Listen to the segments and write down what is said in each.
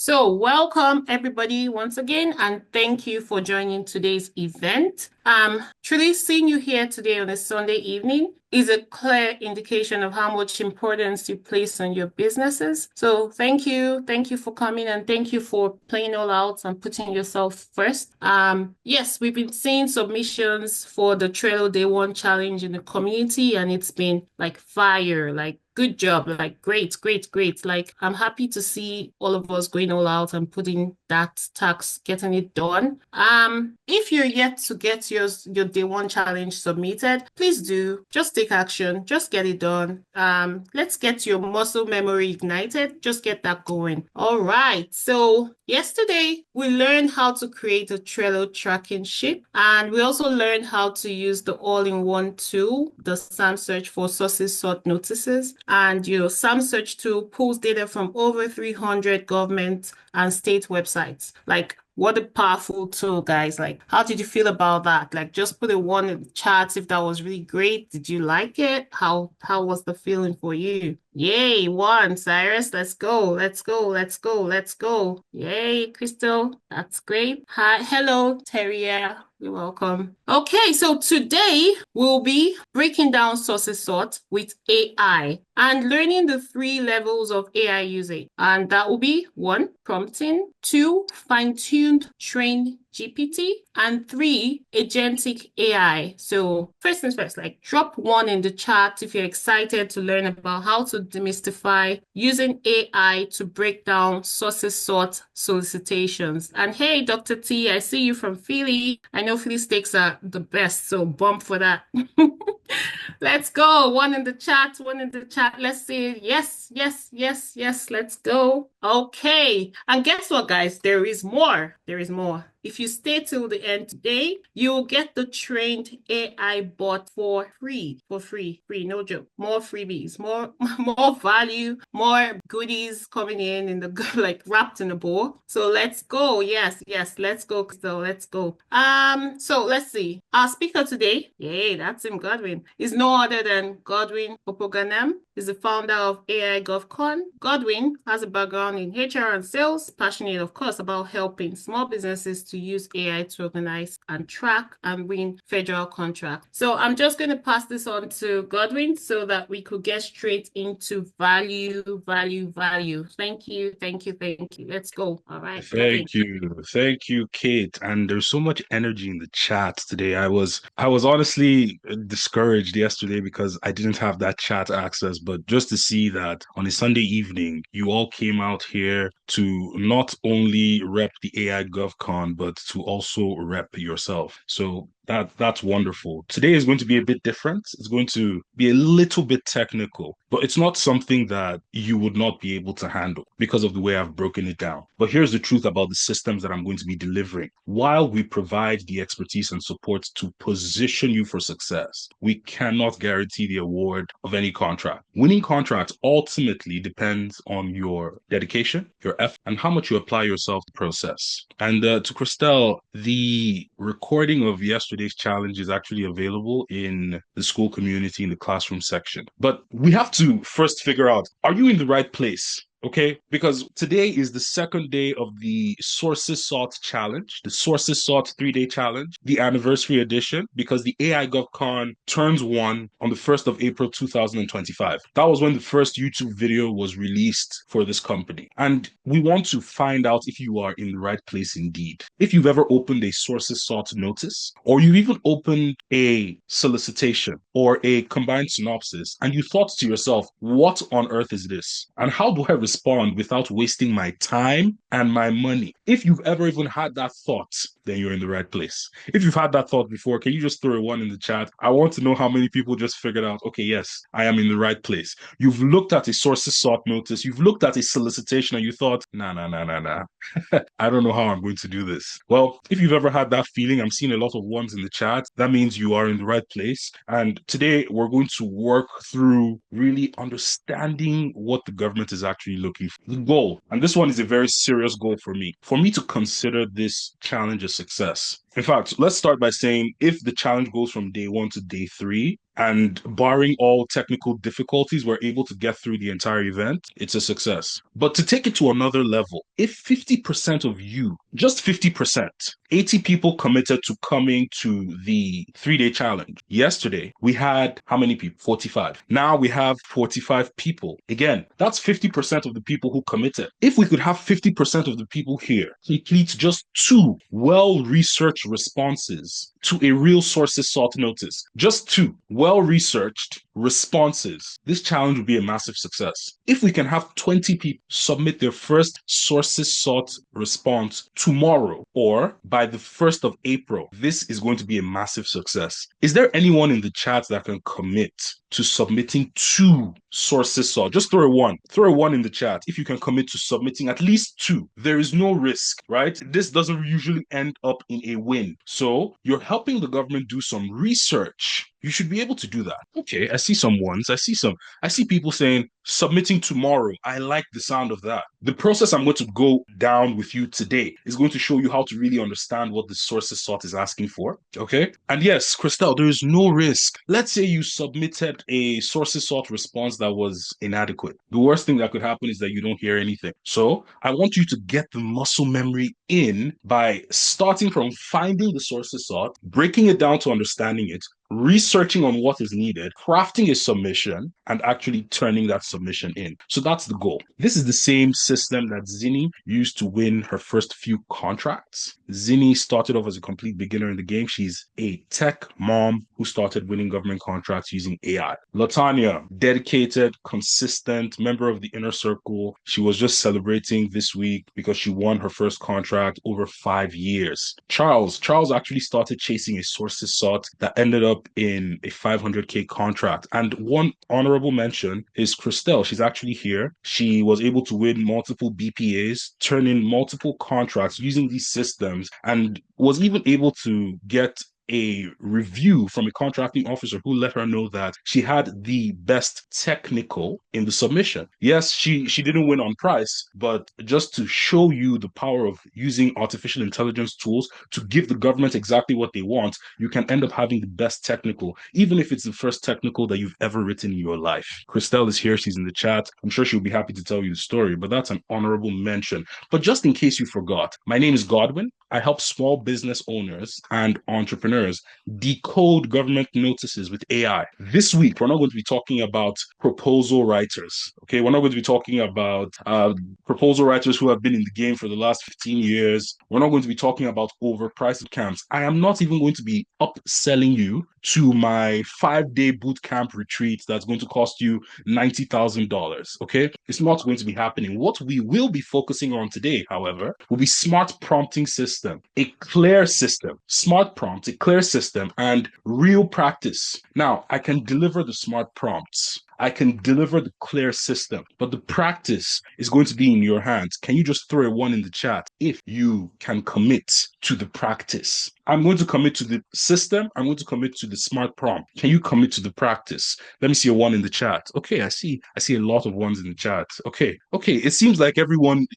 So, welcome everybody once again, and thank you for joining today's event. Truly seeing you here today on a Sunday evening is a clear indication of how much importance you place on your businesses. So, thank you for coming, and thank you for playing all out and putting yourself first. Yes, we've been seeing submissions for the Trello Day One Challenge in the community, and it's been like fire, like good job. Like, great, great, great. Like, I'm happy to see all of us going all out and putting that task, getting it done. If you're yet to get your day one challenge submitted, please do just take action, just get it done. Let's get your muscle memory ignited. Just get that going. All right. So yesterday we learned how to create a Trello tracking sheet, and we also learned how to use the all-in-one tool, the SAM search for sources sort notices. And your SAM search tool pulls data from over 300 government and state websites. Like, what a powerful tool, guys. Like, how did you feel about that? Like, just put a one in the chat if that was really great. Did you like it? How was the feeling for you? Yay, one, Cyrus. Let's go. Let's go. Let's go. Let's go. Yay, Crystal. That's great. Hi, hello, Terrier. You're welcome. Okay, so today we'll be breaking down sources sort with AI and learning the three levels of AI usage. And that will be one, prompting, two, fine-tuned trained GPT, and three, agentic AI. So first things first, like drop one in the chat if you're excited to learn about how to demystify using AI to break down sources sort solicitations. And hey, Dr. T, I see you from Philly. I know Philly steaks are the best, so bump for that. Let's go. One in the chat, one in the chat. Let's see. Yes, yes, yes, yes. Let's go. Okay. And guess what, guys? There is more. There is more. If you stay till the end today, you'll get the trained AI bot for free, free, no joke. More freebies, more, more value, more goodies coming in the like wrapped in a bowl. So let's go. Yes, yes, let's go, Crystal. Let's go. So let's see. Our speaker today, yay, that's him, Godwin, is no other than Godwin Opoganem. He's the founder of AI GovCon. Godwin has a background in HR and sales, passionate, of course, about helping small businesses to use AI to organize and track and win federal contracts. So I'm just going to pass this on to Godwin so that we could get straight into value, value, value. Thank you, thank you, thank you. Let's go. All right, Godwin. Thank you, Kate. And there's so much energy in the chat today. I was honestly discouraged yesterday because I didn't have that chat access, but just to see that on a Sunday evening, you all came out here to not only rep the AI GovCon, but to also rep yourself. So that's wonderful. Today is going to be a bit different. It's going to be a little bit technical, but it's not something that you would not be able to handle because of the way I've broken it down. But here's the truth about the systems that I'm going to be delivering. While we provide the expertise and support to position you for success, we cannot guarantee the award of any contract. Winning contracts ultimately depends on your dedication, your effort, and how much you apply yourself to the process. And to Christelle, the recording of yesterday's challenge is actually available in the school community in the classroom section. But we have to first figure out, are you in the right place? Okay, because today is the second day of the Sources Sought Challenge, the Sources Sought 3-day challenge, the anniversary edition, because the AI GovCon turns one on the 1st of April 2025. That was when the first YouTube video was released for this company. And we want to find out if you are in the right place indeed. If you've ever opened a Sources Sought notice, or you even opened a solicitation or a combined synopsis, and you thought to yourself, what on earth is this? And how do I respond without wasting my time and my money? If you've ever even had that thought, then you're in the right place. If you've had that thought before, can you just throw a one in the chat? I want to know how many people just figured out, okay, yes, I am in the right place. You've looked at a sources sought notice, you've looked at a solicitation, and you thought, nah. I don't know how I'm going to do this. Well, if you've ever had that feeling, I'm seeing a lot of ones in the chat, that means you are in the right place. And today we're going to work through really understanding what the government is actually looking for. The goal, and this one is a very serious goal for me to consider this challenge a success. In fact, let's start by saying if the challenge goes from day one to day 3, And barring all technical difficulties, we're able to get through the entire event. It's a success. But to take it to another level, if 50% of you, just 50%, 80 people committed to coming to the 3-day challenge. Yesterday, we had how many people? 45. Now we have 45 people. Again, that's 50% of the people who committed. If we could have 50% of the people here complete just 2 well-researched responses to a real sources sought notice, just 2 well-researched responses, this challenge would be a massive success. If we can have 20 people submit their first sources sought response tomorrow or by the 1st of April, this is going to be a massive success. Is there anyone in the chat that can commit to submitting 2 sources sought? Just throw a 1. Throw a 1 in the chat if you can commit to submitting at least 2. There is no risk, right? This doesn't usually end up in a win. So you're helping the government do some research. You should be able to do that. Okay, I see some ones. I see people saying submitting tomorrow. I like the sound of that. The process I'm going to go down with you today is going to show you how to really understand what the sources sought is asking for. Okay. And yes, Christelle, there is no risk. Let's say you submitted a sources sought response that was inadequate. The worst thing that could happen is that you don't hear anything. So I want you to get the muscle memory in by starting from finding the sources sought, breaking it down to understanding it, researching on what is needed, crafting a submission, and actually turning that submission in. So that's the goal. This is the same system that Zinni used to win her first few contracts. Zinni started off as a complete beginner in the game. She's a tech mom who started winning government contracts using AI. Latanya, dedicated, consistent member of the inner circle. She was just celebrating this week because she won her first contract over 5 years. Charles actually started chasing a sources sought that ended up in a 500K contract. And one honorable mention is Christelle. She's actually here. She was able to win multiple BPAs, turn in multiple contracts using these systems, and was even able to get a review from a contracting officer who let her know that she had the best technical in the submission. Yes, she didn't win on price, but just to show you the power of using artificial intelligence tools to give the government exactly what they want, you can end up having the best technical, even if it's the first technical that you've ever written in your life. Christelle is here. She's in the chat. I'm sure she'll be happy to tell you the story, but that's an honorable mention. But just in case you forgot, my name is Godwin. I help small business owners and entrepreneurs decode government notices with AI. This week, we're not going to be talking about proposal writers. Okay, we're not going to be talking about proposal writers who have been in the game for the last 15 years. We're not going to be talking about overpriced camps. I am not even going to be upselling you to my 5-day boot camp retreat that's going to cost you $90,000. Okay, it's not going to be happening. What we will be focusing on today, however, will be smart prompting system, a clear system, smart prompts, a clear system, and real practice. Now, I can deliver the smart prompts. I can deliver the clear system, but the practice is going to be in your hands. Can you just throw a 1 in the chat if you can commit to the practice? I'm going to commit to the system. I'm going to commit to the smart prompt. Can you commit to the practice? Let me see a 1 in the chat. Okay, I see a lot of 1s in the chat. Okay. It seems like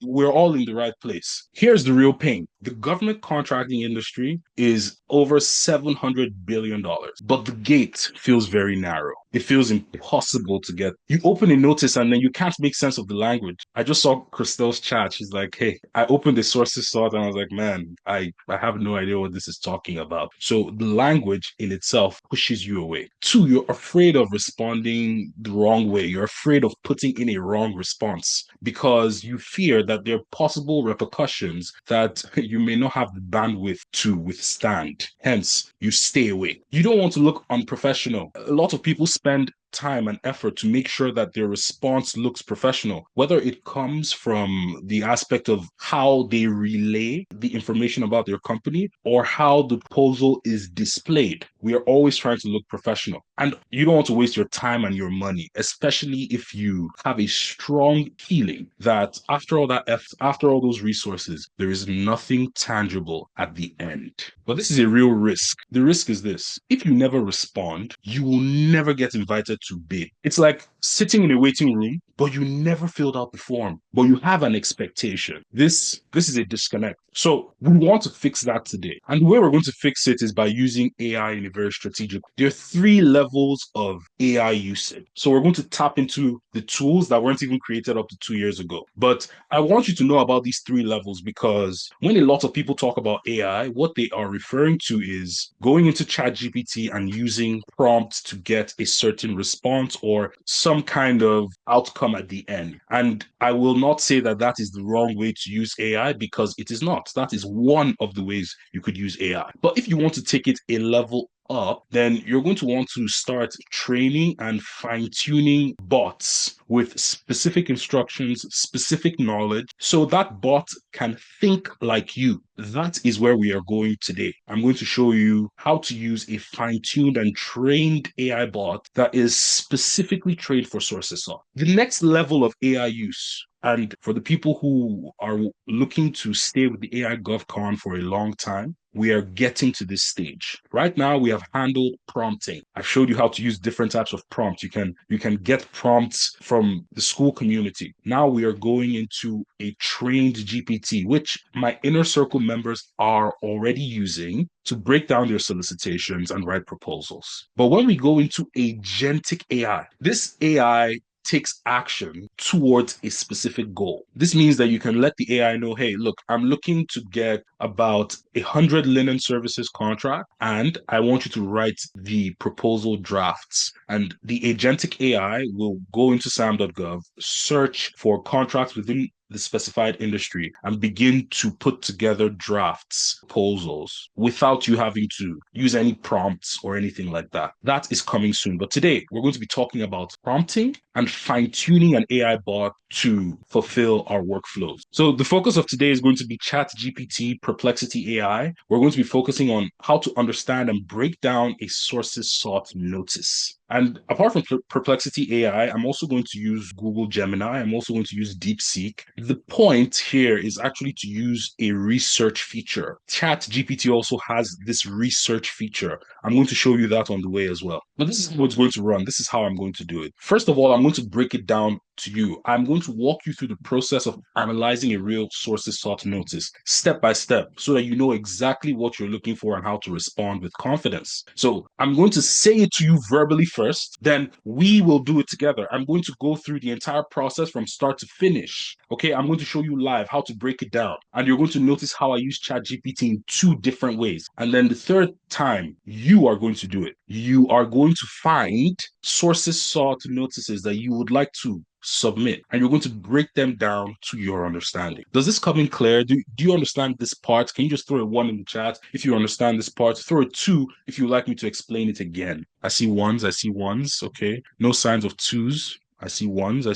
we're all in the right place. Here's the real pain. The government contracting industry is over $700 billion, but the gate feels very narrow. It feels impossible to get. You open a notice and then you can't make sense of the language. I just saw Christelle's chat. She's like, hey, I opened the sources sought and I was like, man, I have no idea what this is talking about. So the language in itself pushes you away. 2, you're afraid of responding the wrong way. You're afraid of putting in a wrong response because you fear that there are possible repercussions that you may not have the bandwidth to withstand. Hence, you stay away. You don't want to look unprofessional. A lot of people spend time and effort to make sure that their response looks professional, whether it comes from the aspect of how they relay the information about their company or how the proposal is displayed. We are always trying to look professional. And you don't want to waste your time and your money, especially if you have a strong feeling that after all that effort, after all those resources, there is nothing tangible at the end. But this is a real risk. The risk is this: if you never respond, you will never get invited to bid. It's like sitting in a waiting room, but you never filled out the form, but you have an expectation. This is a disconnect. So we want to fix that today. And the way we're going to fix it is by using AI in a very strategic. There are three levels of AI usage. So we're going to tap into the tools that weren't even created up to 2 years ago. But I want you to know about these three levels because when a lot of people talk about AI, what they are referring to is going into ChatGPT and using prompts to get a certain response or some kind of outcome at the end. And I will not say that that is the wrong way to use AI because it is not. That is one of the ways you could use AI. But if you want to take it a level up, then you're going to want to start training and fine tuning bots with specific instructions, specific knowledge, so that bot can think like you. That is where we are going today. I'm going to show you how to use a fine tuned and trained AI bot that is specifically trained for sources. The next level of AI use, and for the people who are looking to stay with the AI GovCon for a long time, we are getting to this stage. Right now, we have handled prompting. I've showed you how to use different types of prompts. You can get prompts from the school community. Now we are going into a trained GPT, which my inner circle members are already using to break down their solicitations and write proposals. But when we go into agentic AI, this AI takes action towards a specific goal. This means that you can let the AI know, hey, look, I'm looking to get about 100 linen services contract, and I want you to write the proposal drafts. And the agentic AI will go into sam.gov, search for contracts within the specified industry and begin to put together drafts, proposals without you having to use any prompts or anything like that. That is coming soon. But today we're going to be talking about prompting and fine-tuning an AI bot to fulfill our workflows. So the focus of today is going to be ChatGPT Perplexity AI. We're going to be focusing on how to understand and break down a sources sought notice. And apart from Perplexity AI, I'm also going to use Google Gemini. I'm also going to use DeepSeek. The point here is actually to use a research feature. ChatGPT also has this research feature. I'm going to show you that on the way as well. But this is how it's going to run. This is how I'm going to do it. First of all, I'm going to break it down to you. I'm going to walk you through the process of analyzing a real sources sought notice step by step so that you know exactly what you're looking for and how to respond with confidence. So I'm going to say it to you verbally first, then we will do it together. I'm going to go through the entire process from start to finish. Okay, I'm going to show you live how to break it down. And you're going to notice how I use ChatGPT in two different ways. And then the third time, you are going to do it. You are going to find sources sought notices that you would like to submit, and you're going to break them down to your understanding. Does this come in clear? Do you understand this part? Can you just throw a one in the chat if you understand this part? Throw a two if you'd like me to explain it again. I see ones. Okay. No signs of twos. I see ones.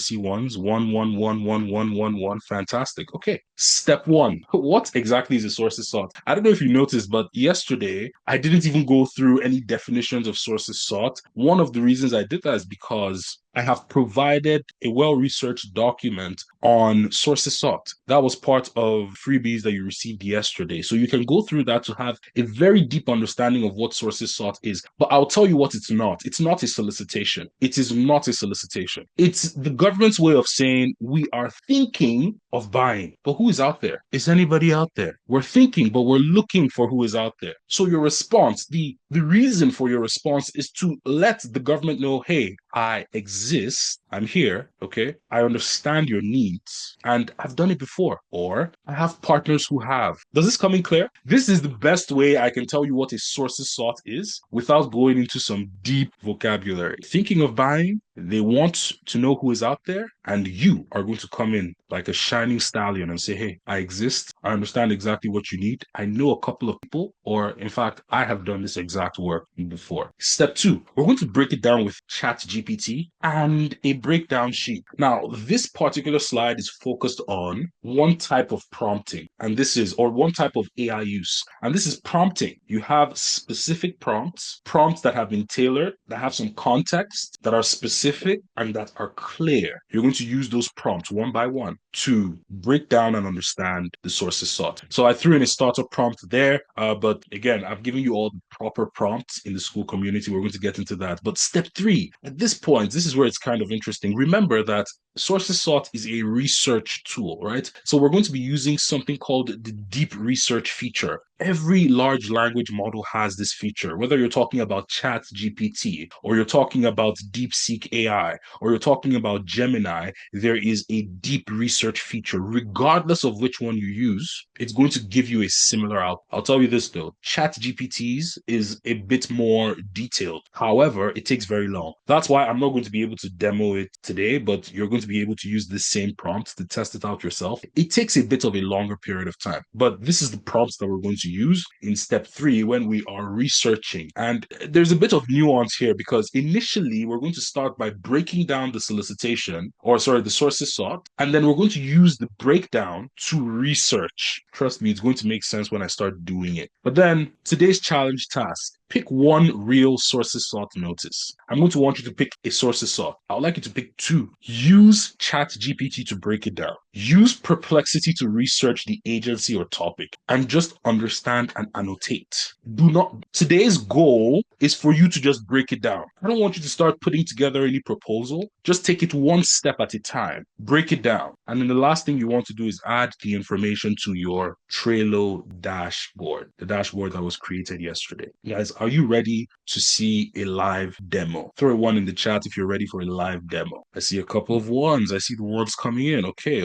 One, one, one, one, one, one, one. Fantastic. Okay. Step one. What exactly is a sources sought? I don't know if you noticed, but yesterday I didn't even go through any definitions of sources sought. One of the reasons I did that is because I have provided a well-researched document on sources sought. That was part of freebies that you received yesterday. So you can go through that to have a very deep understanding of what sources sought is. But I'll tell you what it's not. It's not a solicitation. It is not a solicitation. It's the government's way of saying we are thinking of buying. But who is out there? Is anybody out there? We're thinking, but we're looking for who is out there. So your response, the reason for your response is to let the government know, hey, I exist. I'm here. Okay. I understand your needs and I've done it before, or I have partners who have. Does this come in clear? This is the best way I can tell you what a sources sought is without going into some deep vocabulary. Thinking of buying, they want to know who is out there, and you are going to come in like a shining stallion and say, hey, I exist. I understand exactly what you need. I know a couple of people, or in fact, I have done this exact work before. Step two, we're going to break it down with ChatGPT and a breakdown sheet. Now, this particular slide is focused on one type of prompting, and this is, or one type of AI use, and this is prompting. You have specific prompts that have been tailored, that have some context, that are specific specific and that are clear. You're going to use those prompts one by one to break down and understand the sources sought. So I threw in a starter prompt there, but again, I've given you all the proper prompts in the school community. We're going to get into that. But step three, at this point, this is where it's kind of interesting. Remember that sources sought is a research tool, right? So we're going to be using something called the deep research feature. Every large language model has this feature, whether you're talking about ChatGPT or you're talking about DeepSeek AI or you're talking about Gemini, there is a deep research feature. Regardless of which one you use, it's going to give you a similar output. I'll tell you this though, ChatGPT's is a bit more detailed. However, it takes very long. That's why I'm not going to be able to demo it today, but you're going to be able to use the same prompt to test it out yourself. It takes a bit of a longer period of time, but this is the prompts that we're going to use in step three when we are researching. And there's a bit of nuance here because initially we're going to start by breaking down the solicitation, or sorry, the sources sought, and then we're going to use the breakdown to research. Trust me, it's going to make sense when I start doing it. But then today's challenge task, pick one real sources sought notice. I'm going to want you to pick a sources sought. I would like you to pick two. Use ChatGPT to break it down. Use Perplexity to research the agency or topic and just understand and annotate. Do not, today's goal is for you to just break it down. I don't want you to start putting together any proposal. Just take it one step at a time. Break it down. And then the last thing you want to do is add the information to your Trello dashboard, the dashboard that was created yesterday. Guys, are you ready to see a live demo? Throw a one in the chat if you're ready for a live demo. I see a couple of ones. I see the ones coming in. Okay.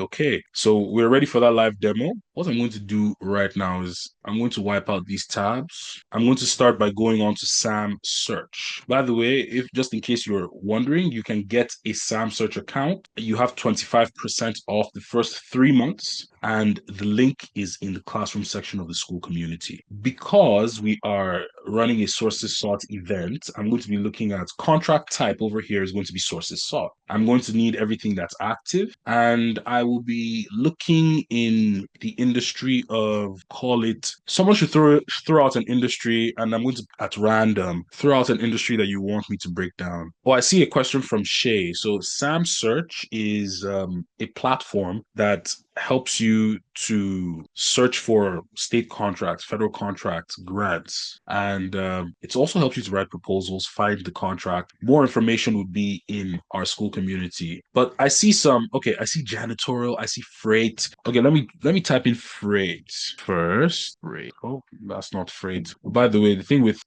So we're ready for that live demo. What I'm going to do right now is I'm going to wipe out these tabs. I'm going to start by going on to SAM Search. By the way, if just in case you're wondering, you can get a SAM Search account. You have 25% off the first 3 months, and the link is in the classroom section of the school community. Because we are running a sources sought event, I'm going to be looking at contract type over here is going to be sources sought. I'm going to need everything that's active, and I will be looking in the industry of, call it, someone should throw out an industry, and I'm going to, at random, throw out an industry that you want me to break down. Oh, I see a question from Shay. So SAM Search is a platform that helps you to search for state contracts, federal contracts, grants, and it also helps you to write proposals, find the contract. More information would be in our school community. But I see I see janitorial, I see freight. Okay, let me type in freight first. Freight. Oh, that's not freight. By the way, the thing with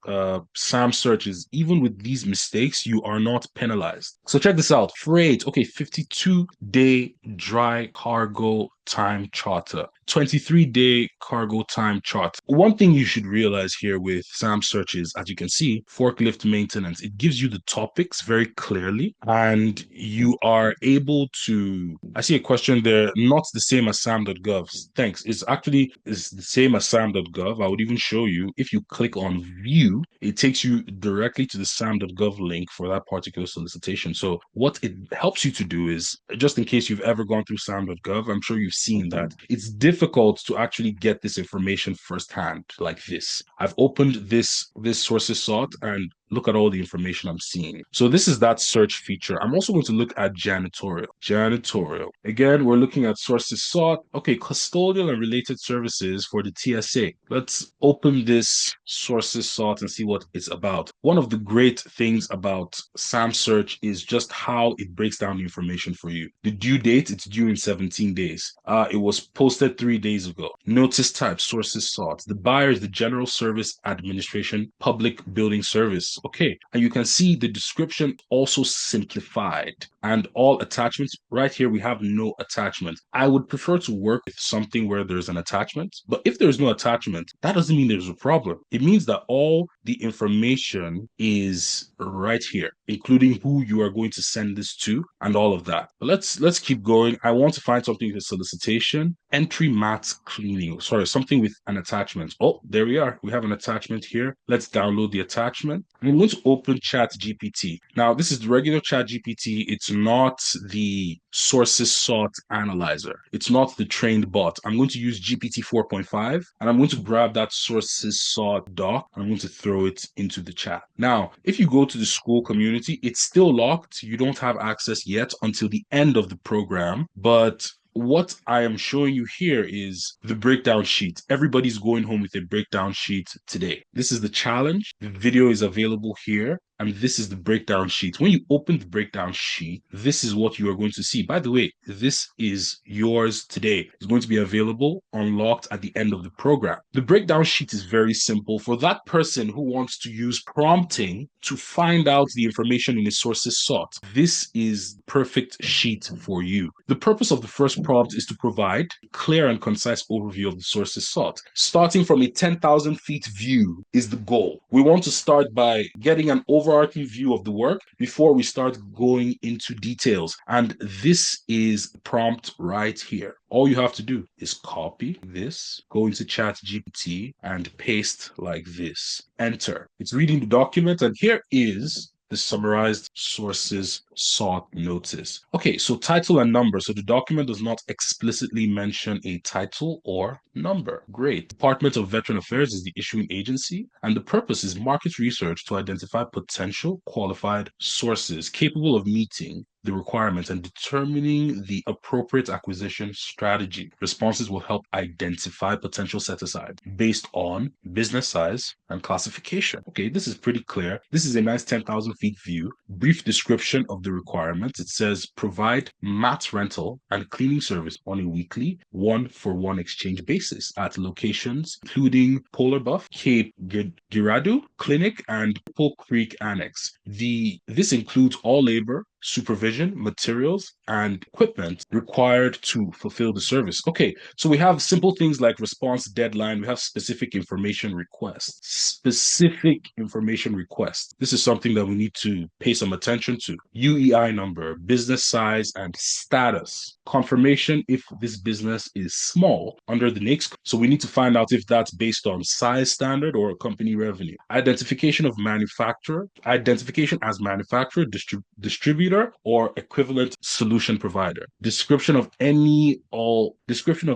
SAM search is even with these mistakes, you are not penalized. So check this out. Freight. Okay, 52-day dry cargo time charter, 23-day cargo time charter. One thing you should realize here with SAM search is, as you can see, forklift maintenance, it gives you the topics very clearly, and you are able to, I see a question there, not the same as sam.gov. Thanks. It's the same as sam.gov. I would even show you, if you click on view, it takes you directly to the sam.gov link for that particular solicitation. So what it helps you to do is, just in case you've ever gone through sam.gov, I'm sure you've seen that it's difficult to actually get this information firsthand like this. I've opened this sources sought and look at all the information I'm seeing. So this is that search feature. I'm also going to look at janitorial. Janitorial. Again, we're looking at sources sought. Okay, custodial and related services for the TSA. Let's open this sources sought and see what it's about. One of the great things about SAM search is just how it breaks down the information for you. The due date, it's due in 17 days. It was posted 3 days ago. Notice type, sources sought. The buyer is the General Service Administration Public Building Service. Okay, and you can see the description also simplified, and all attachments. Right here, we have no attachment. I would prefer to work with something where there's an attachment, but if there's no attachment, that doesn't mean there's a problem. It means that all the information is right here, including who you are going to send this to and all of that. But let's keep going. I want to find something with solicitation, entry mats cleaning. Sorry, something with an attachment. Oh, there we are. We have an attachment here. Let's download the attachment. I'm going to open ChatGPT. Now, this is the regular ChatGPT. It's not the sources sought analyzer. It's not the trained bot. I'm going to use GPT 4.5 and I'm going to grab that sources sought doc. I'm going to throw it into the chat. Now, if you go to the school community, it's still locked. You don't have access yet until the end of the program, but what I am showing you here is the breakdown sheet. Everybody's going home with a breakdown sheet today. This is the challenge. The video is available here. And this is the breakdown sheet. When you open the breakdown sheet, this is what you are going to see. By the way, this is yours today. It's going to be available, unlocked at the end of the program. The breakdown sheet is very simple for that person who wants to use prompting to find out the information in the sources sought. This is the perfect sheet for you. The purpose of the first prompt is to provide a clear and concise overview of the sources sought. Starting from a 10,000 feet view is the goal. We want to start by getting an overarching view of the work before we start going into details. And this is the prompt right here. All you have to do is copy this, go into ChatGPT and paste like this. Enter. It's reading the document, and here is the summarized sources sought notice. Okay, so title and number. So the document does not explicitly mention a title or number. Great. Department of Veteran Affairs is the issuing agency, and the purpose is market research to identify potential qualified sources capable of meeting the requirements and determining the appropriate acquisition strategy. Responses will help identify potential set-aside based on business size and classification. Okay, this is pretty clear. This is a nice 10,000 feet view. Brief description of the requirements. It says provide mat rental and cleaning service on a weekly one-for-one exchange basis at locations including Polar Buff, Cape Girardeau Clinic, and Pole Creek Annex. This includes all labor, supervision, materials, and equipment required to fulfill the service. Okay, so we have simple things like response deadline. We have specific information requests. Specific information requests. This is something that we need to pay some attention to. UEI number, business size, and status. Confirmation if this business is small under the NAICS. So we need to find out if that's based on size standard or company revenue. Identification of manufacturer. Identification as manufacturer, distributor, or equivalent solution provider. Description of any alterations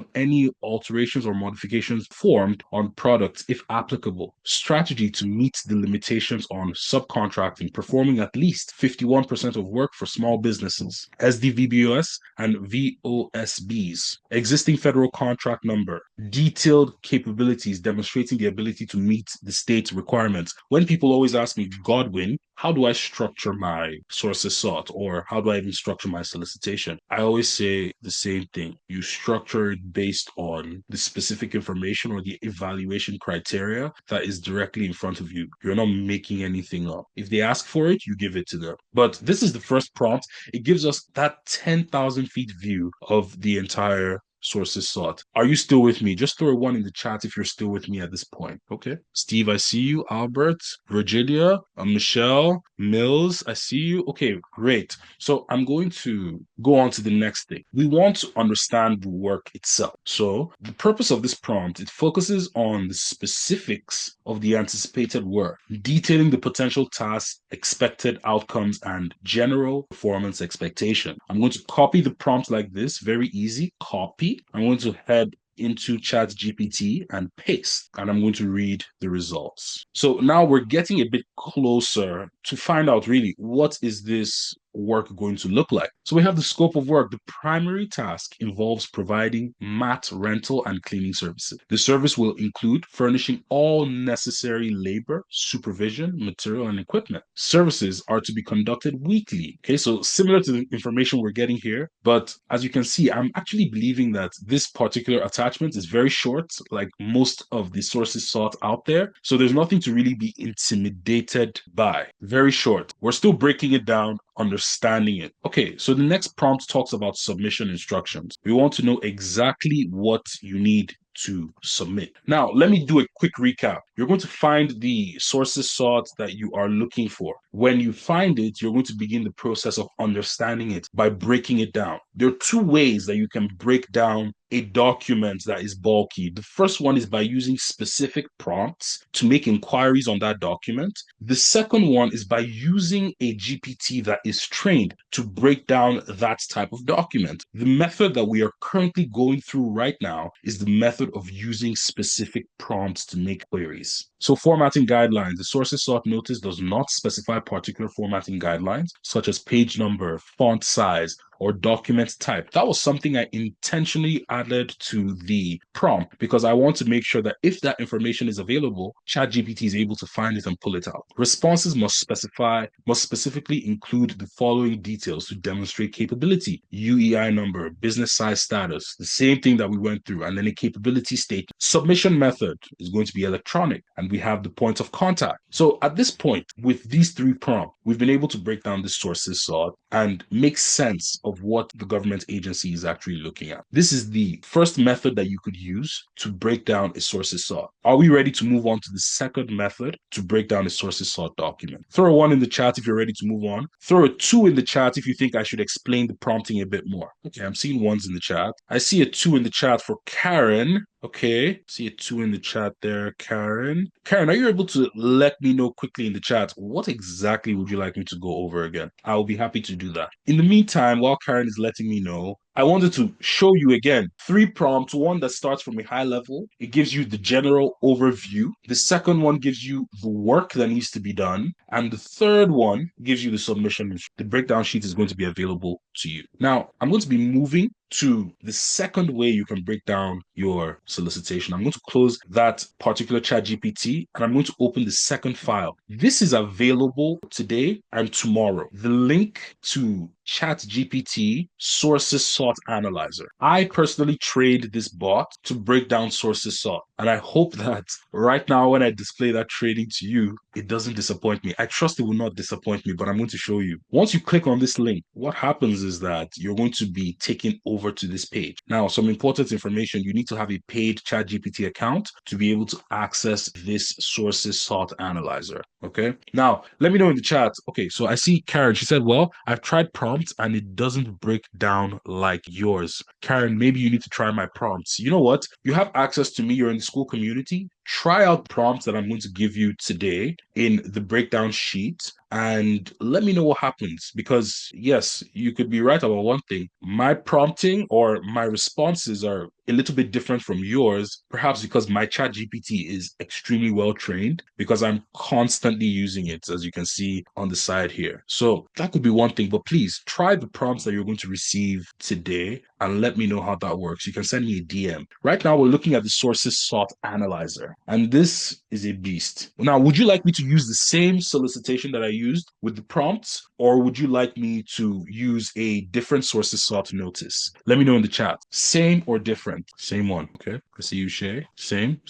or modifications formed on products if applicable. Strategy to meet the limitations on subcontracting, performing at least 51% of work for small businesses. SDVBOS and VOSBs. Existing federal contract number. Detailed capabilities demonstrating the ability to meet the state requirements. When people always ask me, Godwin, how do I structure my sources sought, or how do I even structure my solicitation? I always say the same thing. You structure it based on the specific information or the evaluation criteria that is directly in front of you. You're not making anything up. If they ask for it, you give it to them. But this is the first prompt. It gives us that 10,000 feet view of the entire sources sought. Are you still with me? Just throw a one in the chat if you're still with me at this point. Okay. Steve, I see you. Albert, Virginia, Michelle, Mills, I see you. Okay, great. So I'm going to go on to the next thing. We want to understand the work itself. So the purpose of this prompt, it focuses on the specifics of the anticipated work, detailing the potential tasks, expected outcomes, and general performance expectation. I'm going to copy the prompt like this. Very easy. Copy. I'm going to head into ChatGPT and paste, and I'm going to read the results. So now we're getting a bit closer to find out really what is this work going to look like. So we have the scope of work. The primary task involves providing mat rental and cleaning services. The service will include furnishing all necessary labor, supervision, material, and equipment. Services are to be conducted weekly. Okay, so similar to the information we're getting here, but as you can see, I'm actually believing that this particular attachment is very short, like most of the sources sought out there. So there's nothing to really be intimidated by. Very short. We're still breaking it down, understanding it. Okay, so the next prompt talks about submission instructions. We want to know exactly what you need to submit. Now, let me do a quick recap. You're going to find the sources sought that you are looking for. When you find it, you're going to begin the process of understanding it by breaking it down. There are two ways that you can break down a document that is bulky. The first one is by using specific prompts to make inquiries on that document. The second one is by using a GPT that is trained to break down that type of document. The method that we are currently going through right now is the method of using specific prompts to make queries. So formatting guidelines, the sources sought notice does not specify particular formatting guidelines, such as page number, font size, or document type. That was something I intentionally added to the prompt because I want to make sure that if that information is available, ChatGPT is able to find it and pull it out. Responses must specifically include the following details to demonstrate capability: UEI number, business size status, the same thing that we went through, and then a capability statement. Submission method is going to be electronic, and we have the point of contact. So at this point, with these three prompts, we've been able to break down the sources sought and make sense of what the government agency is actually looking at. This is the first method that you could use to break down a sources sought. Are we ready to move on to the second method to break down a sources sought document? Throw a 1 in the chat if you're ready to move on. Throw a 2 in the chat if you think I should explain the prompting a bit more. Okay, I'm seeing 1s in the chat. I see a 2 in the chat for Karen. Okay, see a 2 in the chat there, Karen. Karen, are you able to let me know quickly in the chat what exactly would you like me to go over again? I will be happy to do that. In the meantime, while Karen is letting me know, I wanted to show you again 3 prompts. One that starts from a high level, it gives you the general overview. The second one gives you the work that needs to be done. And the third one gives you the submission. The breakdown sheet is going to be available to you. Now, I'm going to be moving to the second way you can break down your solicitation. I'm going to close that particular ChatGPT and I'm going to open the second file. This is available today and tomorrow. The link to ChatGPT Sources Sought Analyzer. I personally trade this bot to break down sources sought. And I hope that right now when I display that trading to you, it doesn't disappoint me. I trust it will not disappoint me, but I'm going to show you. Once you click on this link, what happens is that you're going to be taken over to this page. Now, some important information: you need to have a paid ChatGPT account to be able to access this sources sought analyzer. Okay. Now, let me know in the chat. Okay, so I see Karen. She said, well, I've tried prompts and it doesn't break down like yours. Karen, maybe you need to try my prompts. You know what? You have access to me. You're in the school community. Try out prompts that I'm going to give you today in the breakdown sheet and let me know what happens. Because yes, you could be right about one thing. My prompting or my responses are a little bit different from yours, perhaps because my chat GPT is extremely well trained because I'm constantly using it, as you can see on the side here. So that could be one thing, but please try the prompts that you're going to receive today and let me know how that works. You can send me a DM. Right now, we're looking at the sources sought analyzer, and this is a beast. Now, would you like me to use the same solicitation that I used with the prompts, or would you like me to use a different sources sought notice? Let me know in the chat. Same or different? Same one. Okay. I see you, Shay. Same.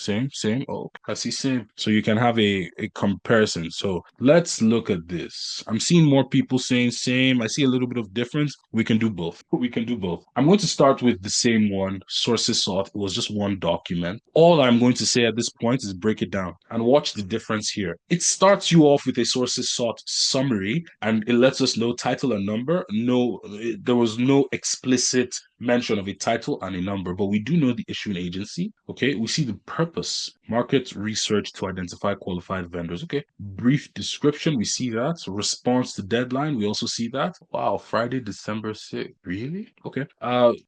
Oh, I see same. So you can have a comparison. So let's look at this. I'm seeing more people saying same. I see a little bit of difference. We can do both. I'm going to start with the same one, sources sought. It was just one document. All I'm going to say at this point is break it down and watch the difference here. It starts you off with a sources sought summary and it lets us know title and number. No, there was no explicit mention of a title and a number, but we do know the issuing agency. Okay, we see the purpose: market research to identify qualified vendors. Okay, brief description, we see that. Response to deadline, we also see that. Wow, Friday, December 6th. Really? Okay.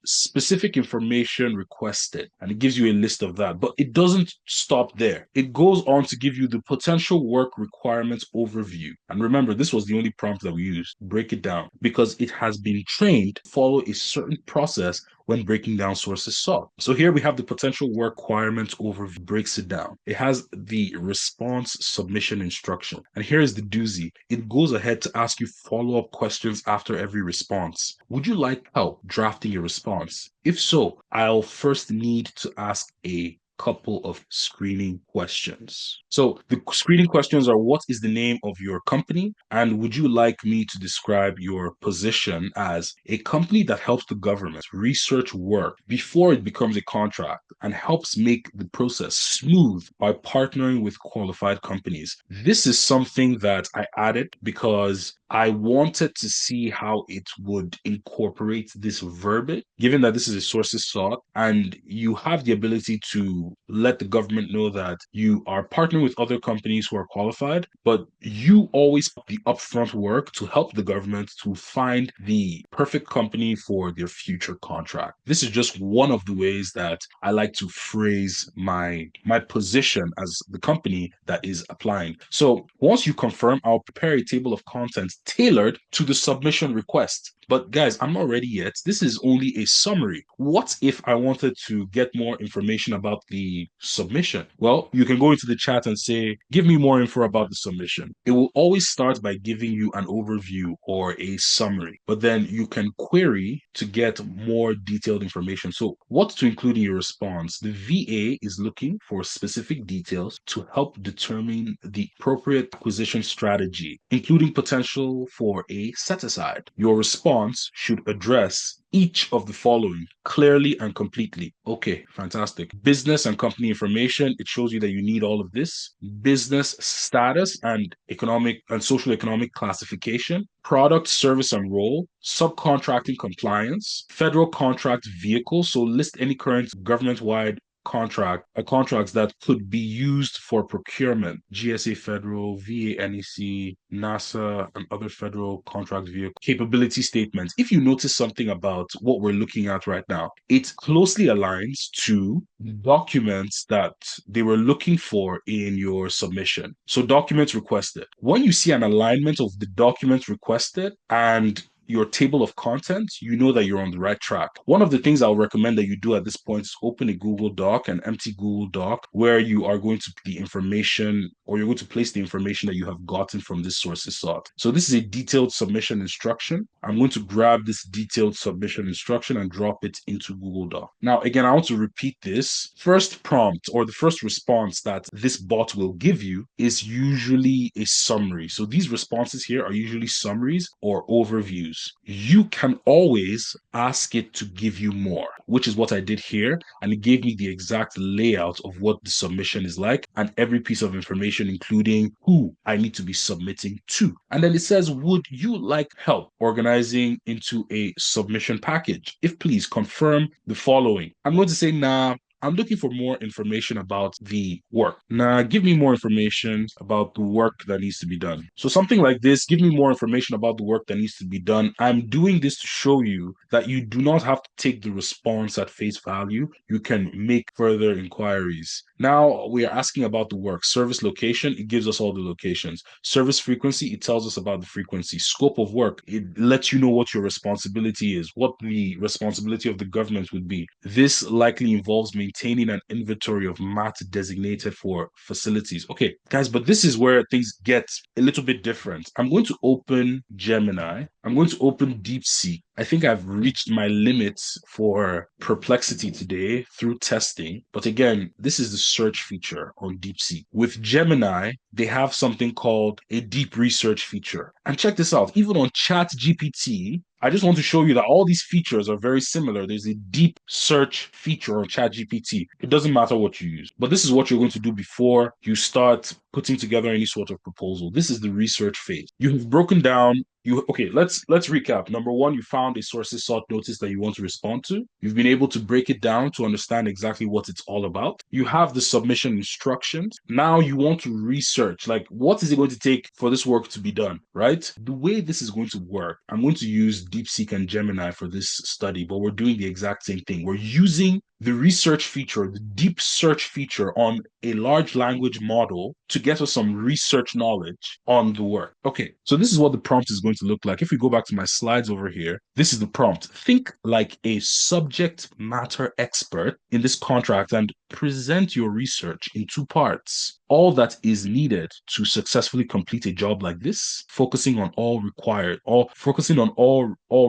Specific information requested, and it gives you a list of that, but it doesn't stop there. It goes on to give you the potential work requirements overview. And remember, this was the only prompt that we used. Break it down because it has been trained to follow a certain process when breaking down sources sought. So here we have the potential work requirements overview, breaks it down. It has the response submission instruction. And here is the doozy. It goes ahead to ask you follow-up questions after every response. Would you like help drafting a response? If so, I'll first need to ask a couple of screening questions. So the screening questions are: what is the name of your company? And would you like me to describe your position as a company that helps the government research work before it becomes a contract and helps make the process smooth by partnering with qualified companies? This is something that I added because I wanted to see how it would incorporate this verbiage, given that this is a sources sought, and you have the ability to let the government know that you are partnering with other companies who are qualified, but you always put the upfront work to help the government to find the perfect company for their future contract. This is just one of the ways that I like to phrase my position as the company that is applying. So once you confirm, I'll prepare a table of contents tailored to the submission request. But guys, I'm not ready yet. This is only a summary. What if I wanted to get more information about the submission? Well, you can go into the chat and say, give me more info about the submission. It will always start by giving you an overview or a summary, but then you can query to get more detailed information. So what to include in your response? The VA is looking for specific details to help determine the appropriate acquisition strategy, including potential for a set aside. Your response should address each of the following clearly and completely. Okay, fantastic. Business and company information, it shows you that you need all of this. Business status and economic and social economic classification, product, service, and role, subcontracting compliance, federal contract vehicle. So list any current government-wide contracts that could be used for procurement, GSA Federal, VA NEC, NASA, and other federal contract vehicle capability statements. If you notice something about what we're looking at right now, it closely aligns to documents that they were looking for in your submission. So documents requested. When you see an alignment of the documents requested and your table of contents, you know that you're on the right track. One of the things I'll recommend that you do at this point is open a Google Doc, an empty Google Doc, where you are going to put the information or you're going to place the information that you have gotten from this sources sought. So this is a detailed submission instruction. I'm going to grab this detailed submission instruction and drop it into Google Doc. Now, again, I want to repeat this. First prompt or the first response that this bot will give you is usually a summary. So these responses here are usually summaries or overviews. You can always ask it to give you more, which is what I did here. And it gave me the exact layout of what the submission is like and every piece of information, including who I need to be submitting to. And then it says, would you like help organizing into a submission package? If please confirm the following. I'm going to say, nah, I'm looking for more information about the work. Now, give me more information about the work that needs to be done. So something like this, give me more information about the work that needs to be done. I'm doing this to show you that you do not have to take the response at face value. You can make further inquiries. Now, we are asking about the work. Service location, it gives us all the locations. Service frequency, it tells us about the frequency. Scope of work, it lets you know what your responsibility is, what the responsibility of the government would be. This likely involves maintaining an inventory of mat designated for facilities. Okay, guys, but this is where things get a little bit different. I'm going to open Gemini. I'm going to open DeepSeek. I think I've reached my limits for Perplexity today through testing. But again, this is the search feature on DeepSeek. With Gemini, they have something called a deep research feature. And check this out, even on ChatGPT, I just want to show you that all these features are very similar. There's a deep search feature on ChatGPT. It doesn't matter what you use, but this is what you're going to do before you start putting together any sort of proposal. This is the research phase. You have broken down let's recap. Number one, you found a sources sought notice that you want to respond to. You've been able to break it down to understand exactly what it's all about. You have the submission instructions. Now you want to research, like, what is it going to take for this work to be done, right? The way this is going to work, I'm going to use DeepSeek and Gemini for this study, but we're doing the exact same thing. We're using the research feature, the deep search feature on a large language model to get us some research knowledge on the work. Okay, so this is what the prompt is going to look like. If we go back to my slides over here, this is the prompt. Think like a subject matter expert in this contract and present your research in two parts. All that is needed to successfully complete a job like this, focusing on all required, all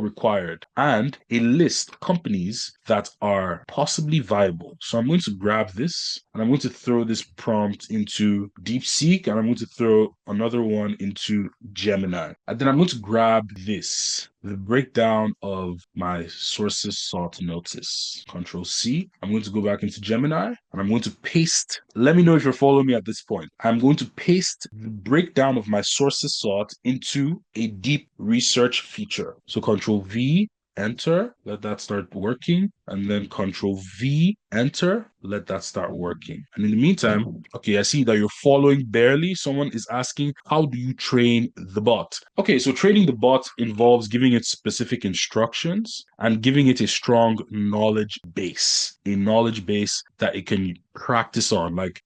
required, and a list of companies that are possible possibly viable. So I'm going to grab this and I'm going to throw this prompt into DeepSeek and I'm going to throw another one into Gemini. And then I'm going to grab this, the breakdown of my sources sought notice. Control C. I'm going to go back into Gemini and I'm going to paste. Let me know if you're following me at this point. I'm going to paste the breakdown of my sources sought into a deep research feature. So Control V, enter, let that start working, and then Control V, enter, let that start working. And in the meantime, okay, I see that you're following barely. Someone is asking, how do you train the bot? Okay, so training the bot involves giving it specific instructions and giving it a strong knowledge base, that it can practice on. Like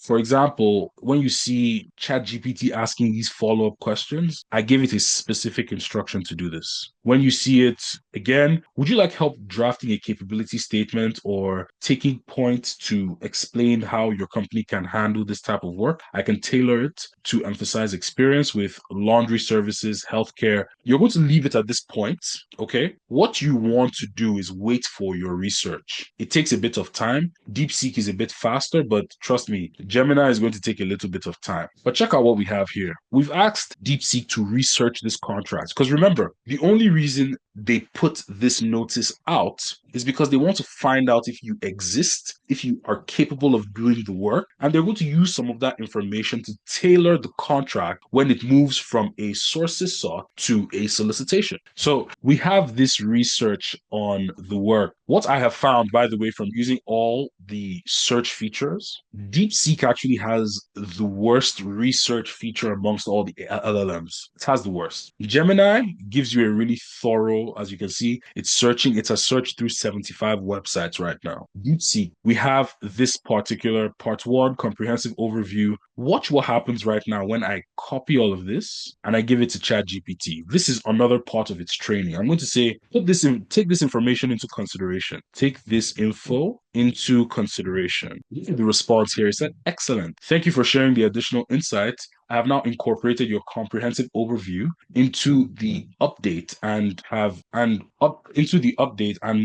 for example, when you see ChatGPT asking these follow-up questions, I give it a specific instruction to do this. When you see it again, would you like help drafting a capability statement or taking points to explain how your company can handle this type of work? I can tailor it to emphasize experience with laundry services, healthcare. You're going to leave it at this point, okay? What you want to do is wait for your research. It takes a bit of time. DeepSeek is a bit faster, but trust me, Gemini is going to take a little bit of time. But check out what we have here. We've asked DeepSeek to research this contract because remember, the only reason they put this notice out is because they want to find out if you exist, if you are capable of doing the work, and they're going to use some of that information to tailor the contract when it moves from a sources sought to a solicitation. So we have this research on the work. What I have found, by the way, from using all the search features, DeepSeek actually has the worst research feature amongst all the LLMs. It has the worst. Gemini gives you a really thorough, as you can see, it's searching, it has searched through 75 websites right now. DeepSeek, we have this particular part one, comprehensive overview. Watch what happens right now when I copy all of this and I give it to ChatGPT. This is another part of its training. I'm going to say, take this information into consideration. Take this info into consideration. The response here is that excellent. Thank you for sharing the additional insights. I have now incorporated your comprehensive overview into the update and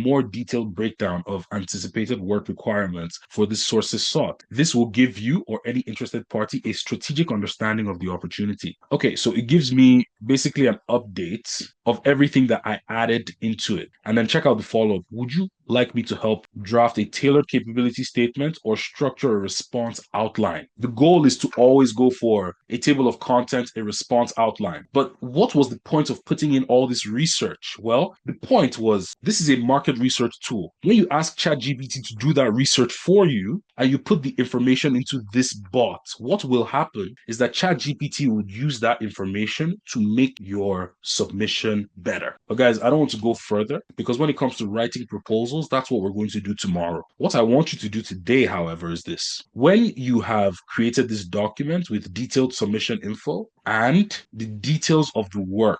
more detailed breakdown of anticipated work requirements for the sources sought. This will give you or any interested party a strategic understanding of the opportunity. Okay, so it gives me basically an update of everything that I added into it. And then check out the follow-up. Would you like me to help draft a tailored capability statement or structure a response outline? The goal is to always go for a table of contents, a response outline. But what was the point of putting in all this research? Well, the point was this is a market research tool. When you ask ChatGPT to do that research for you and you put the information into this bot, what will happen is that ChatGPT would use that information to make your submission better. But guys, I don't want to go further because when it comes to writing proposals, that's what we're going to do tomorrow. What I want you to do today, however, is this. When you have created this document with detailed submission info and the details of the work,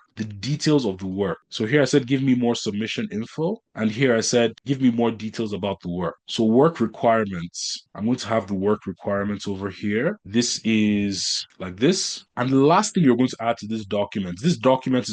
So here I said, give me more submission info. And here I said, give me more details about the work. So work requirements, I'm going to have the work requirements over here. This is like this. And the last thing you're going to add to this document is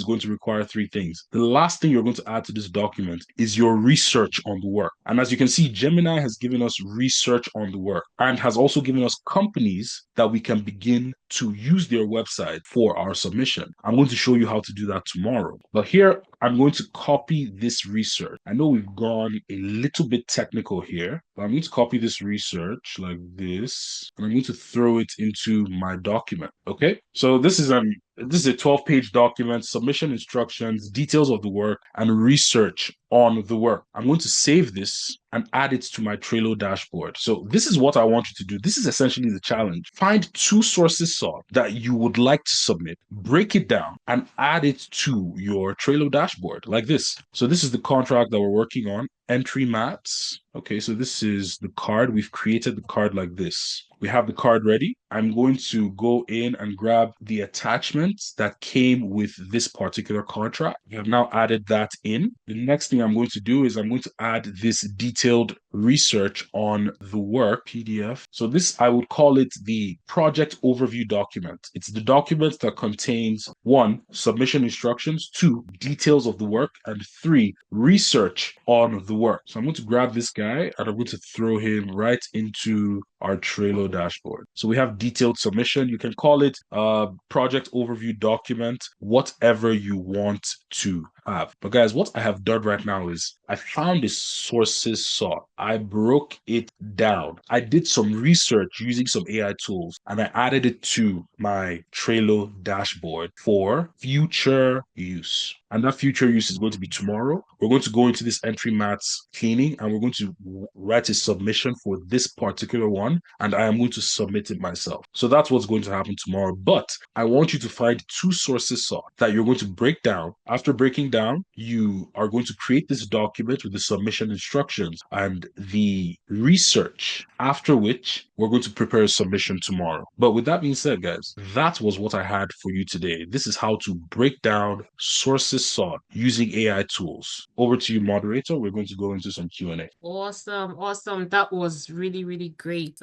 going to require three things. The last thing you're going to add to this document is your research on the work. And as you can see, Gemini has given us research on the work and has also given us companies that we can begin to use their website for our submission. I'm going to show you how to do that tomorrow. But here, I'm going to copy this research. I know we've gone a little bit technical here, but I'm going to copy this research like this, and I'm going to throw it into my document. Okay, so this is a 12-page document, submission instructions, details of the work, and research on the work. I'm going to save this and add it to my Trello dashboard. So this is what I want you to do. This is essentially the challenge. Find two sources sought that you would like to submit, break it down, and add it to your Trello dashboard like this. So this is the contract that we're working on. Entry mats. Okay, so this is the card. We've created the card like this. We have the card ready. I'm going to go in and grab the attachments that came with this particular contract. We have now added that in. The next thing I'm going to do is I'm going to add this detailed research on the work PDF. So this, I would call it the project overview document. It's the document that contains one, submission instructions, two, details of the work, and three, research on the work. So I'm going to grab this guy and I'm going to throw him right into our Trello dashboard. So we have detailed submission. You can call it a project overview document, whatever you want to have. But guys, what I have done right now is I found a sources saw. I broke it down. I did some research using some AI tools and I added it to my Trello dashboard for future use. And that future use is going to be tomorrow. We're going to go into this entry mats cleaning and we're going to write a submission for this particular one. And I am going to submit it myself. So that's what's going to happen tomorrow. But I want you to find two sources saw that you're going to break down. After breaking down, you are going to create this document with the submission instructions and the research, after which we're going to prepare a submission tomorrow. But with that being said, guys, that was what I had for you today. This is how to break down sources sought using AI tools. Over to you, moderator. We're going to go into some Q&A. Awesome, awesome. That was really, really great.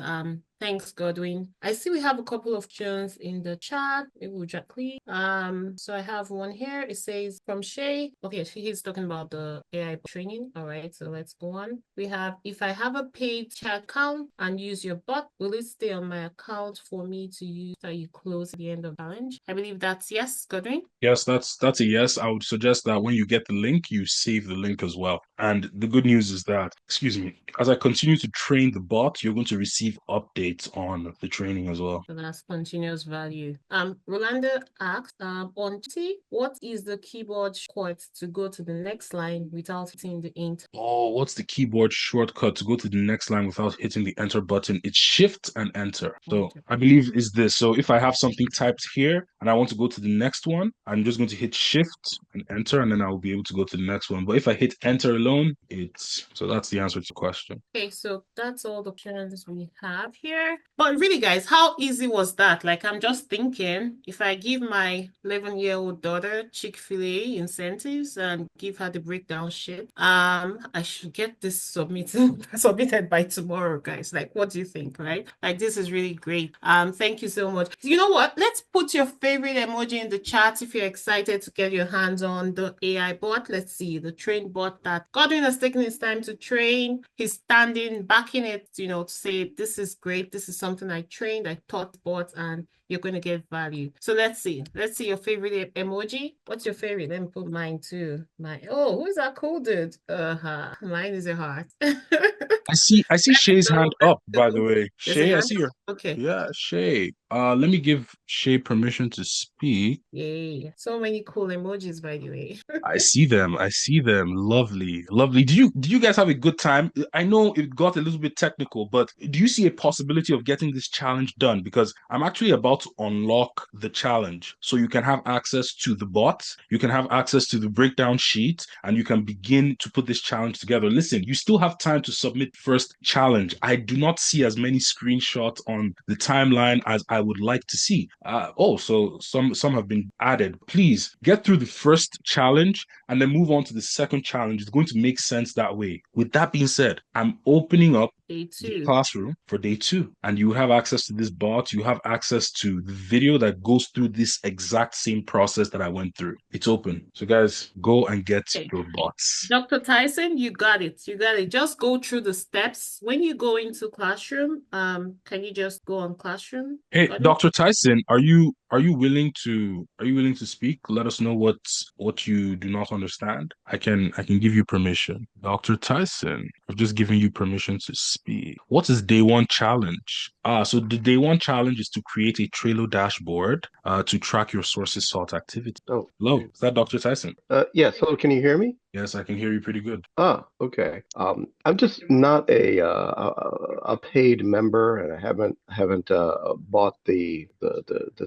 Thanks, Godwin. I see we have a couple of questions in the chat. Maybe we'll just click. So I have one here. It says from Shay. Okay, he's talking about the AI training. All right, so let's go on. We have, if I have a paid chat account and use your bot, will it stay on my account for me to use after you close at the end of the challenge? I believe that's yes, Godwin. Yes, that's a yes. I would suggest that when you get the link, you save the link as well. And the good news is that, excuse me, as I continue to train the bot, you're going to receive updates on the training as well. So that's continuous value. Rolanda asks, on T, what is the keyboard shortcut to go to the next line without hitting the enter? Oh, what's the keyboard shortcut to go to the next line without hitting the enter button? It's shift and enter. So I believe is this. So if I have something typed here and I want to go to the next one, I'm just going to hit shift and enter, and then I'll be able to go to the next one. But if I hit enter alone, so that's the answer to the question. Okay, so that's all the options we have here. But really, guys, how easy was that? Like, I'm just thinking, if I give my 11-year-old daughter Chick-fil-A incentives and give her the breakdown sheet, I should get this submitted by tomorrow, guys. Like, what do you think, right? Like, this is really great. Thank you so much. You know what? Let's put your favorite emoji in the chat if you're excited to get your hands on the AI bot. Let's see, the trained bot that Godwin has taken his time to train. He's standing, backing it, to say, this is great. This is something I trained, I taught bot, and you're going to get value. So let's see. Let's see your favorite emoji. What's your favorite? Let me put mine too. Oh, who's that cool dude? Mine is a heart. I see Shay's hand up, by the way. There's a Shay, I hand. see your Okay. yeah, Shay. Let me give Shay permission to speak. Yay. So many cool emojis, by the way. I see them. I see them. Lovely. Lovely. Do you guys have a good time? I know it got a little bit technical, but do you see a possibility of getting this challenge done? Because I'm actually about to unlock the challenge. So you can have access to the bots, you can have access to the breakdown sheet, and you can begin to put this challenge together. Listen, you still have time to submit first challenge. I do not see as many screenshots on the timeline as I would like to see. So some have been added. Please get through the first challenge and then move on to the second challenge. It's going to make sense that way. With that being said, I'm opening up Day the 2. classroom for day 2, and you have access to this bot. You have access to the video that goes through this exact same process that I went through. It's open. So guys, go and get Okay. your bots. Dr. Tyson, you got it. You got it. Just go through the steps. When you go into classroom, can you just go on classroom? Hey, Got it? Dr. Tyson, are you willing to speak? Let us know what you do not understand. I can give you permission. Dr. Tyson, I've just given you permission to speak. What is day one challenge? So the day one challenge is to create a Trello dashboard to track your sources sought activity. Oh, Hello, is that Dr. Tyson? yes. Hello, can you hear me? Yes, I can hear you pretty good. Okay. I'm just not a paid member, and I haven't bought the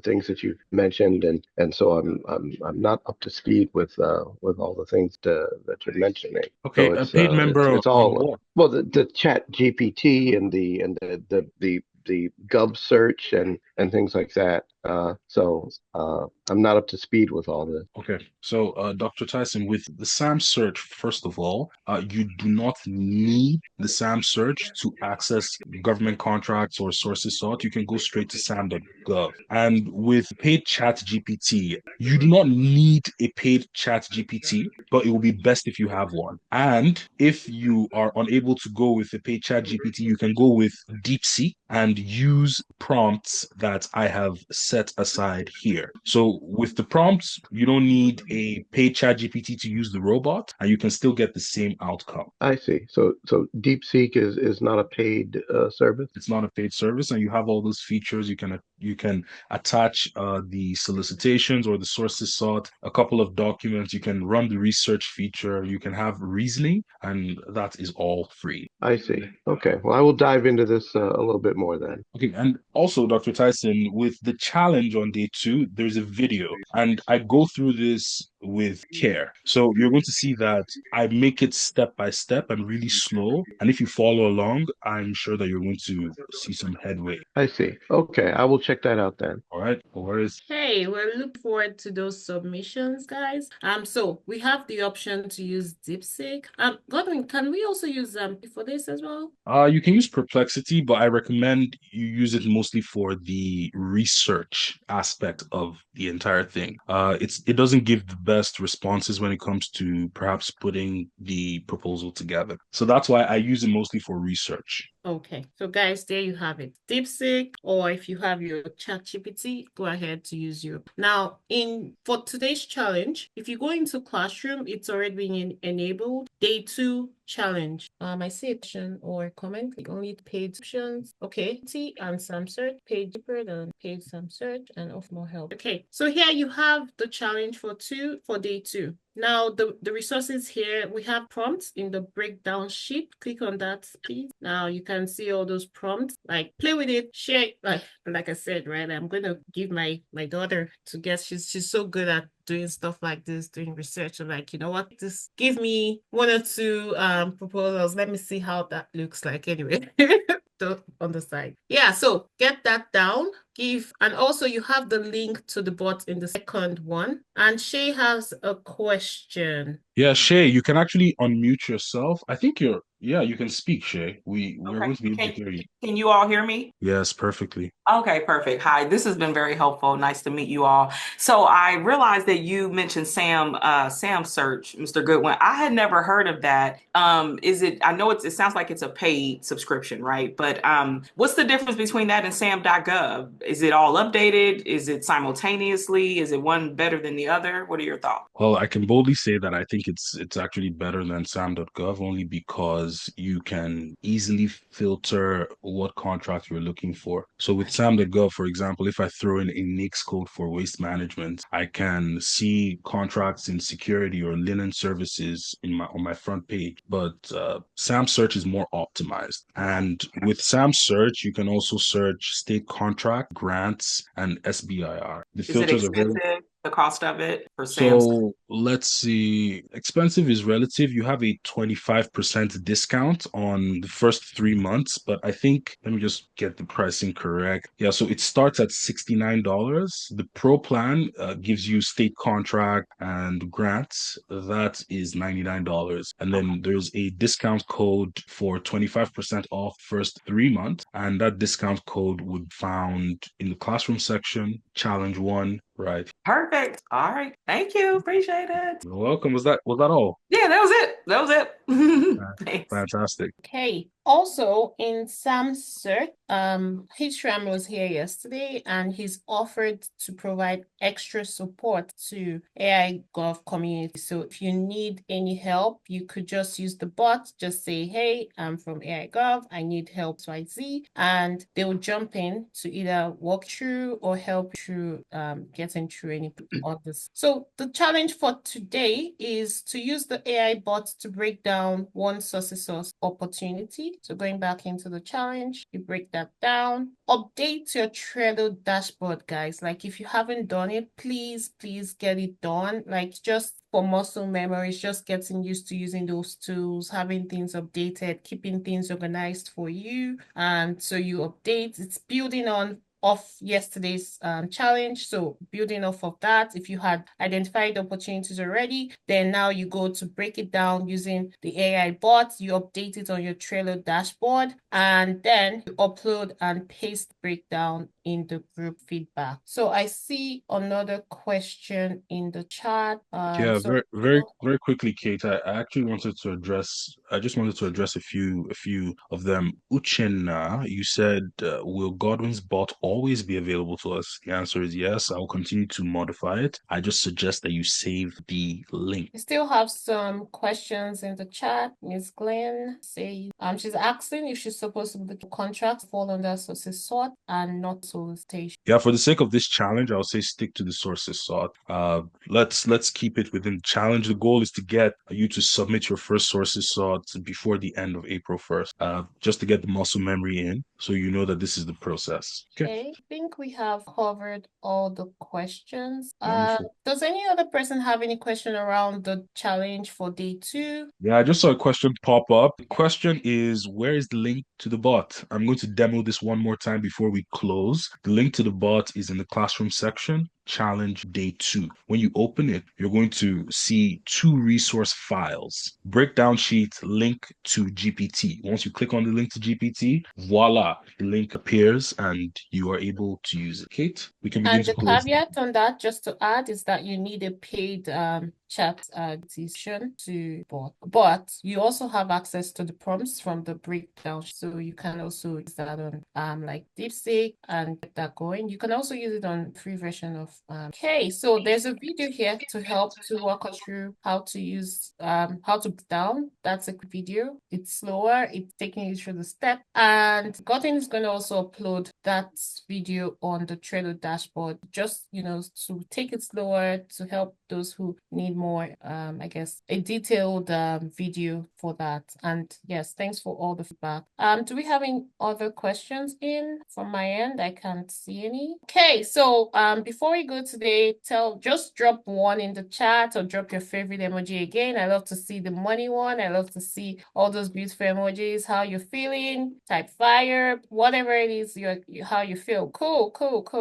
things that you've mentioned, and so I'm not up to speed with all the things that you're mentioning. Okay, So a it's paid member it's on all what? well, the Chat GPT and the Gov search and and things like that. So I'm not up to speed with all this. Okay, so Dr. Tyson, with the SAM search, first of all, you do not need the SAM search to access government contracts or sources sought. You can go straight to sam.gov. And with paid chat GPT, you do not need a paid chat GPT, but it will be best if you have one. And if you are unable to go with a paid chat GPT, you can go with DeepSeek and use prompts that I have set aside here. So with the prompts, you don't need a paid chat GPT to use the robot, and you can still get the same outcome. I see. So DeepSeek is not a paid service. It's not a paid service, and you have all those features. You can attach the solicitations or the sources sought, a couple of documents. You can run the research feature. You can have reasoning, and that is all free. I see. Okay. Well, I will dive into this a little bit more then. Okay, and also, Dr. Tyson, with the challenge on day two, there's a video, and I go through this with care. So you're going to see that I make it step by step and really slow. And if you follow along, I'm sure that you're going to see some headway. I see. Okay. I will check that out then. All right, no worries. Hey, we're looking forward to those submissions, guys. So we have the option to use DeepSeek. Godwin, can we also use for this as well? You can use Perplexity, but I recommend you use it mostly for the research aspect of the entire thing. It doesn't give the best responses when it comes to perhaps putting the proposal together. So that's why I use it mostly for research. Okay, so guys, there you have it. DeepSeek, or if you have your ChatGPT, go ahead to use your. Now, for today's challenge, if you go into Classroom, it's already been enabled. Day 2 challenge. I see a question or a comment. Click only paid options. Okay, T and some search, page deeper than paid some search, and offer more help. Okay, so here you have the challenge for day 2. Now, the resources here, we have prompts in the breakdown sheet. Click on that, please. Now, you can see all those prompts. Like, play with it, share it. Like I said, right? I'm going to give my daughter to guess. She's so good at doing stuff like this, doing research. I'm like, you know what? Just give me 1 or 2 proposals. Let me see how that looks like anyway. On the side. Yeah, so get that down. And also you have the link to the bot in the second one. And Shay has a question. Yeah, Shay, you can actually unmute yourself. I think you can speak, Shay. We're going to be able to hear you. Can you all hear me? Yes, perfectly. Okay, perfect. Hi, this has been very helpful. Nice to meet you all. So I realized that you mentioned Sam Search, Mr. Goodwin. I had never heard of that. I know it sounds like it's a paid subscription, right? But what's the difference between that and sam.gov? Is it all updated? Is it simultaneously? Is it one better than the other? What are your thoughts? Well, I can boldly say that I think it's actually better than sam.gov only because you can easily filter what contract you're looking for. So with sam.gov, for example, if I throw in a NAICS code for waste management, I can see contracts in security or linen services on my front page. But Sam Search is more optimized. And with Sam Search, you can also search state contract, grants, and SBIR. The Is it filters are very expensive, the cost of it for Sam's? So let's see. Expensive is relative. You have a 25% discount on the first 3 months, but I think, let me just get the pricing correct. Yeah, so it starts at $69. The Pro plan gives you state contract and grants. That is $99. And then there's a discount code for 25% off first 3 months. And that discount code would be found in the classroom section, challenge 1. Right. Perfect. All right. Thank you. Appreciate it. You're welcome. Was that all? Yeah, that was it. That was it. Thanks. Fantastic. Okay. Also, in Sam's search, Hishram was here yesterday and he's offered to provide extra support to AI Gov community. So if you need any help, you could just use the bot, just say, hey, I'm from AI Gov, I need help XYZ, and they will jump in to either walk through or help you through getting through any of this. So the challenge for today is to use the AI bot to break down one source opportunity. So going back into the challenge, you break that down. Update your Trello dashboard, guys. Like if you haven't done it, please get it done. Like just for muscle memory, it's just getting used to using those tools, having things updated, keeping things organized for you. And so you update, it's building on of yesterday's challenge. So building off of that, if you had identified opportunities already, then now you go to break it down using the AI bot, you update it on your Trello dashboard, and then you upload and paste breakdown in the group feedback. So I see another question in the chat. Yeah, very quickly, Kate. I actually wanted to address. I just wanted to address a few of them. Uchenna, you said, will Godwin's bot always be available to us? The answer is yes. I will continue to modify it. I just suggest that you save the link. We still have some questions in the chat. Miss Glenn say she's asking if she's supposed to be the contract fall under sources sought and not solicitation. Yeah, for the sake of this challenge, I'll say stick to the sources sought. Let's keep it within the challenge. The goal is to get you to submit your first sources sought before the end of April 1st, just to get the muscle memory in, so you know that this is the process. Okay, I think we have covered all the questions. Wonderful. Does any other person have any question around the challenge for day 2? Yeah, I just saw a question pop up. The question is, where is the link to the bot? I'm going to demo this one more time before we close. The link to the bot is in the classroom section, challenge day 2. When you open it, you're going to see 2 resource files, breakdown sheet, link to GPT. Once you click on the link to GPT, voila, the link appears and you are able to use it. Kate, we can begin And to the close. caveat on that, just to add, is that you need a paid chat decision to bot. But you also have access to the prompts from the breakdown. So you can also use that on like DeepSeek and get that going. You can also use it on free version of okay. So there's a video here to help to walk us through how to use how to break down. That's a quick video. It's slower, it's taking you through the step. And Godwin is going to also upload that video on the Trello dashboard, just to take it slower, to help those who need more, I guess, a detailed video for that. And yes, thanks for all the feedback. Do we have any other questions in from my end? I can't see any. Okay, so before we go today, just drop one in the chat or drop your favorite emoji again. I love to see the money one. I love to see all those beautiful emojis, how you're feeling, type fire, whatever it is how you feel. Cool.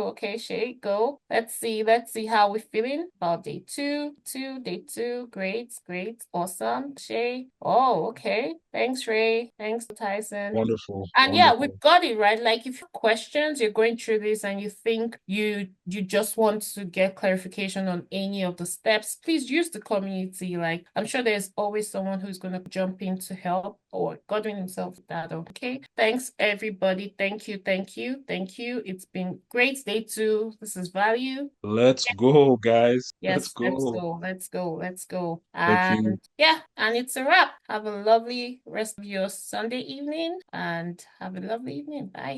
Okay, Shay, go. Let's see how we're feeling about day 2. Day 2. Great. Awesome. Shay. Oh, okay. Thanks, Ray. Thanks, Tyson. Wonderful. And yeah, Wonderful. we've got it, right? Like if you have questions, you're going through this and you think you just want to get clarification on any of the steps, please use the community. Like I'm sure there's always someone who's going to jump in to help, or Godwin himself with that. Okay. Thanks everybody. Thank you. It's been great. Day 2. This is value. Let's go, guys. Yes, let's go. Thank you. And yeah, and it's a wrap. Have a lovely rest of your Sunday evening and have a lovely evening. Bye.